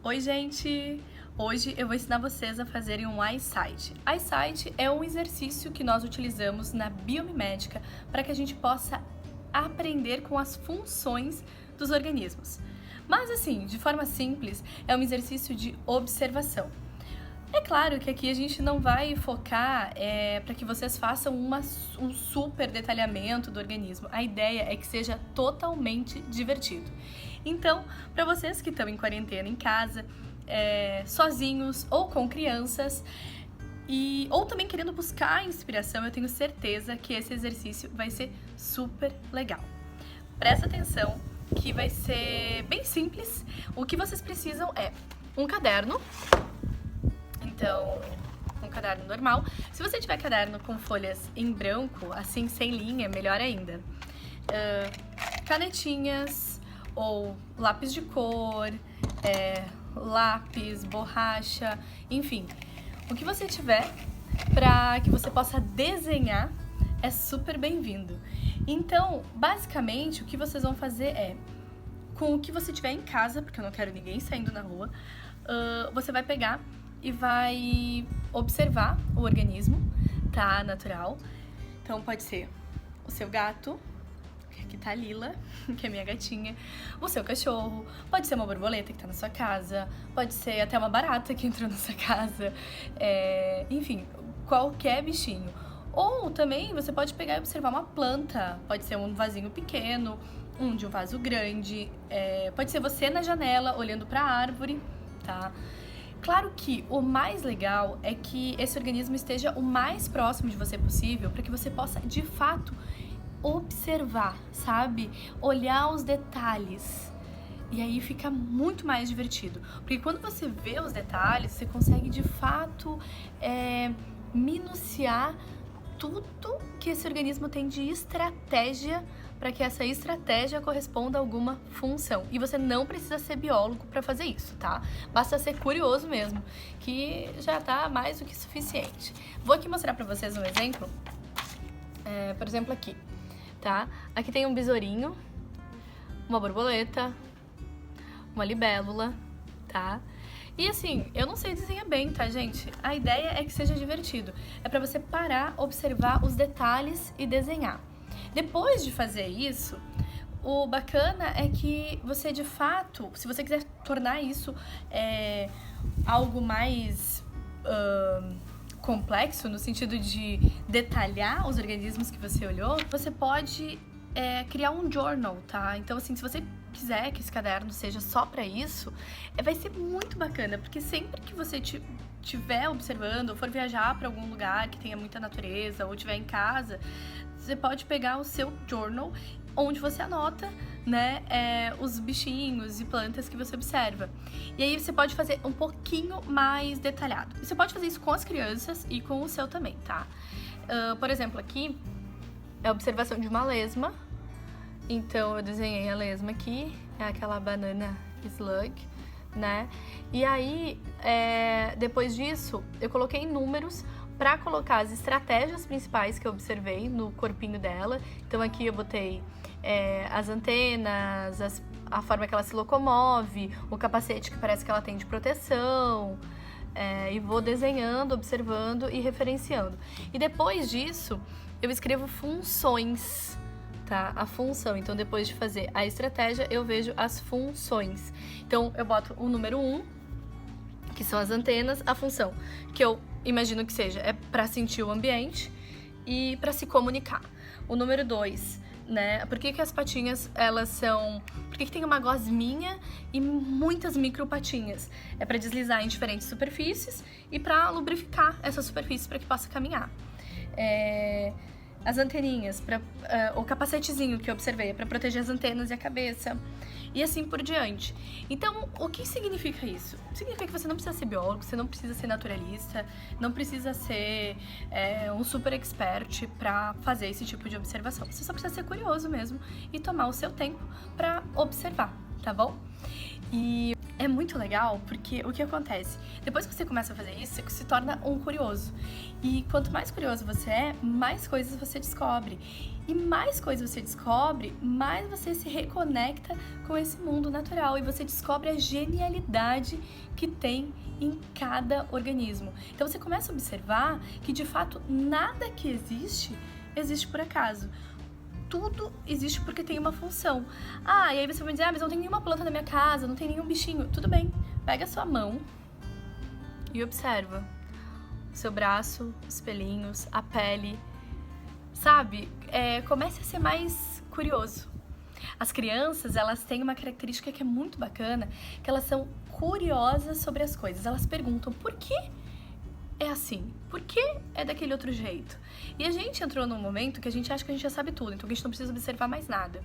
Oi, gente! Hoje eu vou ensinar vocês a fazerem um eyesight. Eyesight é um exercício que nós utilizamos na biomimética para que a gente possa aprender com as funções dos organismos. Mas assim, de forma simples, é um exercício de observação. É claro que aqui a gente não vai focar para que vocês façam um super detalhamento do organismo. A ideia é que seja totalmente divertido. Então, para vocês que estão em quarentena em casa, sozinhos ou com crianças, ou também querendo buscar inspiração, eu tenho certeza que esse exercício vai ser super legal. Presta atenção que vai ser bem simples. O que vocês precisam é um caderno. Então, um caderno normal. Se você tiver caderno com folhas em branco, assim, sem linha, melhor ainda. Canetinhas ou lápis de cor, lápis, borracha, enfim. O que você tiver para que você possa desenhar é super bem-vindo. Então, basicamente, o que vocês vão fazer é, com o que você tiver em casa, porque eu não quero ninguém saindo na rua, você vai pegar e vai observar o organismo, tá? Natural. Então pode ser o seu gato, que aqui tá a Lila, que é minha gatinha, o seu cachorro, pode ser uma borboleta que tá na sua casa, pode ser até uma barata que entrou na sua casa, enfim, qualquer bichinho. Ou também você pode pegar e observar uma planta, pode ser um vasinho pequeno, de um vaso grande, pode ser você na janela olhando pra árvore, tá? Claro que o mais legal é que esse organismo esteja o mais próximo de você possível para que você possa, de fato, observar, sabe? Olhar os detalhes. E aí fica muito mais divertido. Porque quando você vê os detalhes, você consegue, de fato, minuciar tudo que esse organismo tem de estratégia para que essa estratégia corresponda a alguma função. E você não precisa ser biólogo para fazer isso, tá? Basta ser curioso mesmo, que já tá mais do que suficiente. Vou aqui mostrar para vocês um exemplo. Por exemplo, aqui, tá? Aqui tem um besourinho, uma borboleta, uma libélula, tá? E assim, eu não sei desenhar bem, tá, gente? A ideia é que seja divertido. É para você parar, observar os detalhes e desenhar. Depois de fazer isso, o bacana é que você, de fato, se você quiser tornar isso algo mais complexo, no sentido de detalhar os organismos que você olhou, você pode criar um journal, tá? Então, assim, se você quiser que esse caderno seja só pra isso, vai ser muito bacana, porque sempre que você estiver observando ou for viajar para algum lugar que tenha muita natureza ou estiver em casa, você pode pegar o seu journal, onde você anota, né, os bichinhos e plantas que você observa. E aí você pode fazer um pouquinho mais detalhado. E você pode fazer isso com as crianças e com o seu também, tá? Por exemplo, aqui é a observação de uma lesma. Então eu desenhei a lesma aqui, é aquela banana slug, né? E aí, depois disso, eu coloquei números para colocar as estratégias principais que eu observei no corpinho dela. Então aqui eu botei as antenas, a forma que ela se locomove, o capacete que parece que ela tem de proteção, e vou desenhando, observando e referenciando. E depois disso, eu escrevo funções, tá? A função. Então, depois de fazer a estratégia, eu vejo as funções. Então, eu boto o número 1, que são as antenas, a função, que eu imagino que seja, para sentir o ambiente e para se comunicar. O número 2, né? Por que as patinhas, elas são... Por que tem uma gosminha e muitas micropatinhas? É para deslizar em diferentes superfícies e para lubrificar essas superfícies para que possa caminhar. As anteninhas, o capacetezinho que eu observei, é para proteger as antenas e a cabeça, e assim por diante. Então, o que significa isso? Significa que você não precisa ser biólogo, você não precisa ser naturalista, não precisa ser um super expert para fazer esse tipo de observação. Você só precisa ser curioso mesmo e tomar o seu tempo para observar, tá bom? E é muito legal porque o que acontece? Depois que você começa a fazer isso, você se torna um curioso. E quanto mais curioso você é, mais coisas você descobre. E mais coisas você descobre, mais você se reconecta com esse mundo natural. E você descobre a genialidade que tem em cada organismo. Então você começa a observar que de fato nada que existe por acaso. Tudo existe porque tem uma função. Ah, e aí você vai dizer, mas não tem nenhuma planta na minha casa, não tem nenhum bichinho. Tudo bem, pega a sua mão e observa. O seu braço, os pelinhos, a pele, sabe? Comece a ser mais curioso. As crianças, elas têm uma característica que é muito bacana, que elas são curiosas sobre as coisas. Elas perguntam, por que é assim? Por que é daquele outro jeito? E a gente entrou num momento que a gente acha que a gente já sabe tudo, então a gente não precisa observar mais nada.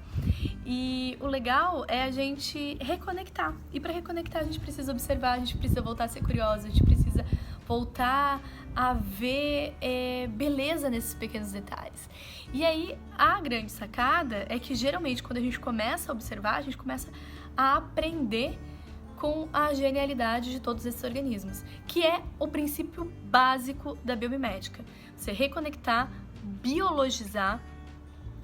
E o legal é a gente reconectar. E para reconectar a gente precisa observar, a gente precisa voltar a ser curiosa, a gente precisa voltar a ver beleza nesses pequenos detalhes. E aí, a grande sacada é que geralmente quando a gente começa a observar, a gente começa a aprender com a genialidade de todos esses organismos, que é o princípio básico da biomimética. Você reconectar, biologizar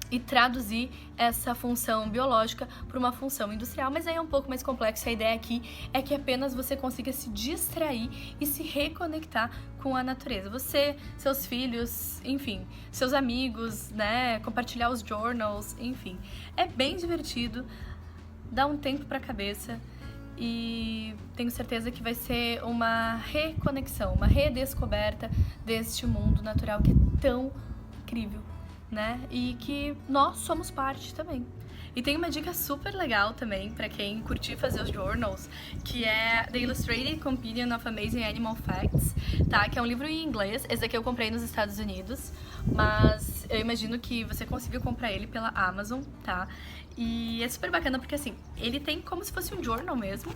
e traduzir essa função biológica para uma função industrial, mas aí é um pouco mais complexo. A ideia aqui é que apenas você consiga se distrair e se reconectar com a natureza. Você, seus filhos, enfim, seus amigos, né, compartilhar os journals, enfim. É bem divertido, dá um tempo para a cabeça. E tenho certeza que vai ser uma reconexão, uma redescoberta deste mundo natural que é tão incrível, né? E que nós somos parte também. E tem uma dica super legal também para quem curtir fazer os journals, que é The Illustrated Companion of Amazing Animal Facts, tá? Que é um livro em inglês. Esse daqui eu comprei nos Estados Unidos, mas eu imagino que você consiga comprar ele pela Amazon, tá? E é super bacana porque, assim, ele tem como se fosse um journal mesmo,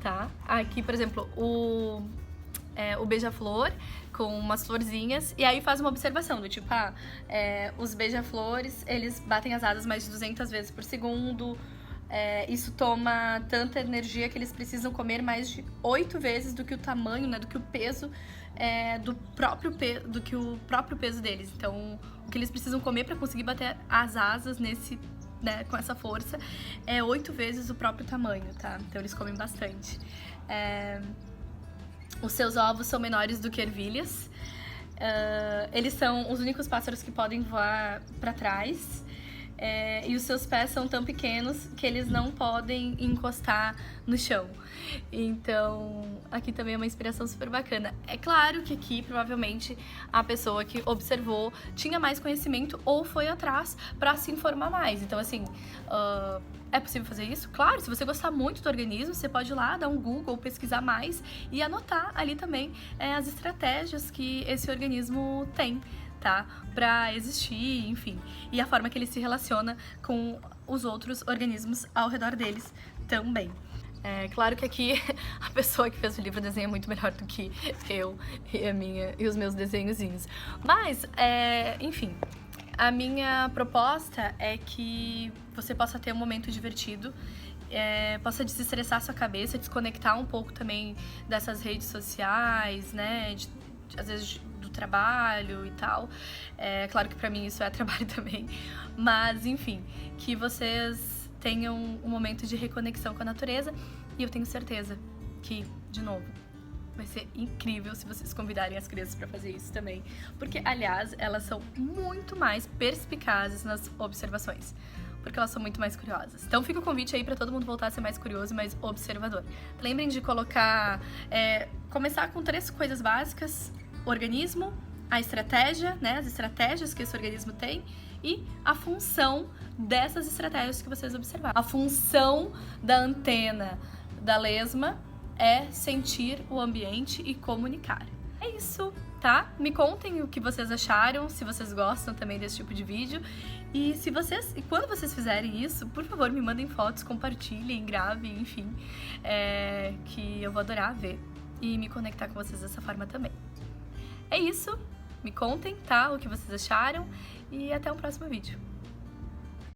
tá? Aqui, por exemplo, o beija-flor com umas florzinhas, e aí faz uma observação do tipo, os beija-flores, eles batem as asas mais de 200 vezes por segundo, isso toma tanta energia que eles precisam comer mais de 8 vezes do que o tamanho, né, do que o peso do que o próprio peso deles. Então, o que eles precisam comer para conseguir bater as asas né, com essa força é 8 vezes o próprio tamanho, tá? Então eles comem bastante. Os seus ovos são menores do que ervilhas. Eles são os únicos pássaros que podem voar para trás. E os seus pés são tão pequenos que eles não podem encostar no chão. Então, aqui também é uma inspiração super bacana. É claro que aqui, provavelmente, a pessoa que observou tinha mais conhecimento ou foi atrás para se informar mais. Então, assim, é possível fazer isso? Claro, se você gostar muito do organismo, você pode ir lá, dar um Google, pesquisar mais e anotar ali também as estratégias que esse organismo tem, tá? Pra existir, enfim. E a forma que ele se relaciona com os outros organismos ao redor deles também. Claro que aqui a pessoa que fez o livro desenha muito melhor do que eu e os meus desenhozinhos. Mas, enfim, a minha proposta é que você possa ter um momento divertido, possa desestressar sua cabeça, desconectar um pouco também dessas redes sociais, né? Às vezes do trabalho e tal. Claro que pra mim isso é trabalho também. Mas, enfim, que vocês tenham um momento de reconexão com a natureza. E eu tenho certeza que, de novo, vai ser incrível se vocês convidarem as crianças pra fazer isso também. Porque, aliás, elas são muito mais perspicazes nas observações. Porque elas são muito mais curiosas. Então fica o convite aí pra todo mundo voltar a ser mais curioso e mais observador. Lembrem de começar com 3 coisas básicas: organismo, a estratégia, né, as estratégias que esse organismo tem e a função dessas estratégias que vocês observaram. A função da antena da lesma é sentir o ambiente e comunicar. É isso, tá? Me contem o que vocês acharam, se vocês gostam também desse tipo de vídeo. E quando vocês fizerem isso, por favor, me mandem fotos, compartilhem, gravem, enfim, que eu vou adorar ver e me conectar com vocês dessa forma também. É isso, me contem, tá? O que vocês acharam e até o próximo vídeo.